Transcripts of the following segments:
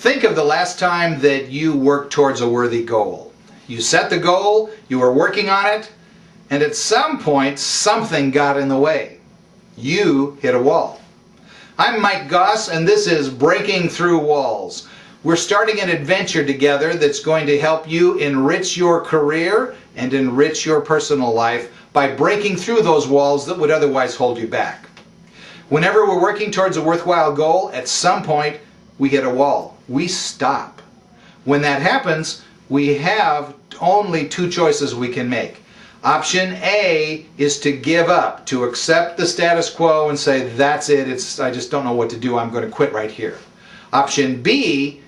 Think of the last time that you worked towards a worthy goal. You set the goal, you were working on it, and at some point something got in the way. You hit a wall. I'm Mike Goss, and this is Breaking Through Walls. We're starting an adventure together that's going to help you enrich your career and enrich your personal life by breaking through those walls that would otherwise hold you back. Whenever we're working towards a worthwhile goal, at some point we hit a wall. We stop. When that happens, we have only two choices we can make. Option A is to give up, to accept the status quo and say, that's it, I just don't know what to do, I'm going to quit right here. Option B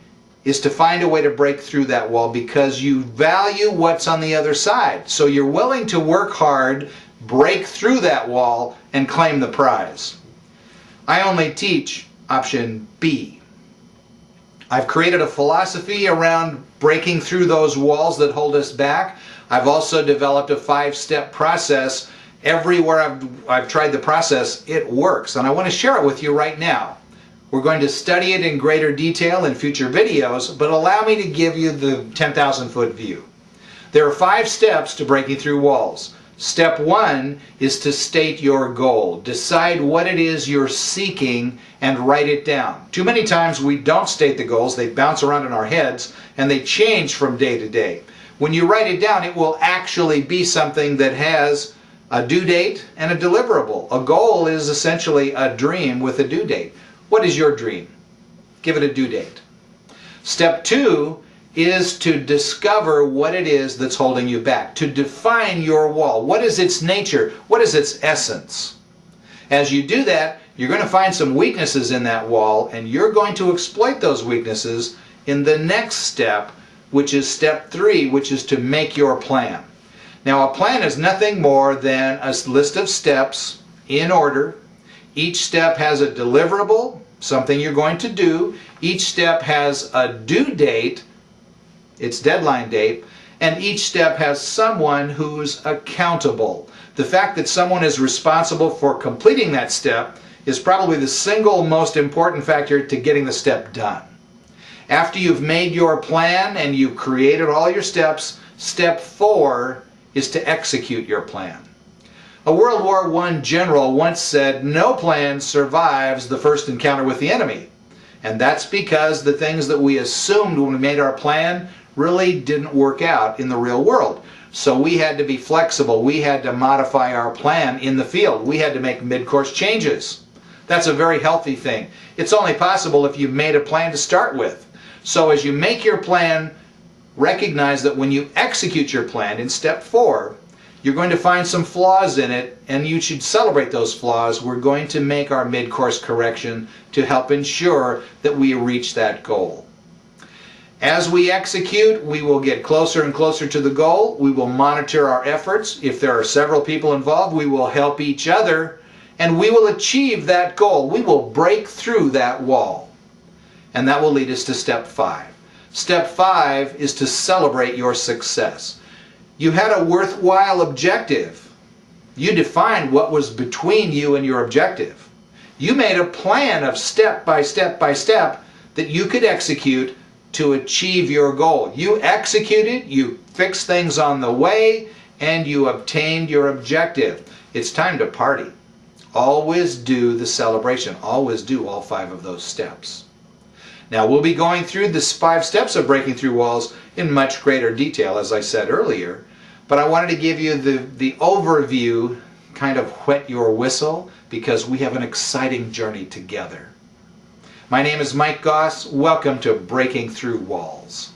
is to find a way to break through that wall because you value what's on the other side. So you're willing to work hard, break through that wall, and claim the prize. I only teach option B. I've created a philosophy around breaking through those walls that hold us back. I've also developed a 5-step process. Everywhere I've tried the process, it works, and I want to share it with you right now. We're going to study it in greater detail in future videos, but allow me to give you the 10,000-foot view. There are 5 steps to breaking through walls. Step 1 is to state your goal. Decide what it is you're seeking and write it down. Too many times we don't state the goals, they bounce around in our heads, and they change from day to day. When you write it down, it will actually be something that has a due date and a deliverable. A goal is essentially a dream with a due date. What is your dream? Give it a due date. Step 2 is to discover what it is that's holding you back, to define your wall. What is its nature? What is its essence? As you do that, you're going to find some weaknesses in that wall, and you're going to exploit those weaknesses in the next step, which is step 3, which is to make your plan. Now, a plan is nothing more than a list of steps in order. Each step has a deliverable, something you're going to do. Each step has a due date, its deadline date, and each step has someone who's accountable. The fact that someone is responsible for completing that step is probably the single most important factor to getting the step done. After you've made your plan and you've created all your steps, step 4 is to execute your plan. A World War I general once said, "No plan survives the first encounter with the enemy." And that's because the things that we assumed when we made our plan really didn't work out in the real world. So we had to be flexible. We had to modify our plan in the field. We had to make mid-course changes. That's a very healthy thing. It's only possible if you've made a plan to start with. So as you make your plan, recognize that when you execute your plan in step 4, you're going to find some flaws in it, and you should celebrate those flaws. We're going to make our mid-course correction to help ensure that we reach that goal. As we execute, we will get closer and closer to the goal. We will monitor our efforts. If there are several people involved, we will help each other, and we will achieve that goal. We will break through that wall. And that will lead us to step 5. Step 5 is to celebrate your success. You had a worthwhile objective. You defined what was between you and your objective. You made a plan of step by step by step that you could execute to achieve your goal. You executed, you fixed things on the way, and you obtained your objective. It's time to party. Always do the celebration. Always do all 5 of those steps. Now, we'll be going through the 5 steps of breaking through walls in much greater detail, as I said earlier, but I wanted to give you the overview, kind of whet your whistle, because we have an exciting journey together. My name is Mike Goss. Welcome to Breaking Through Walls.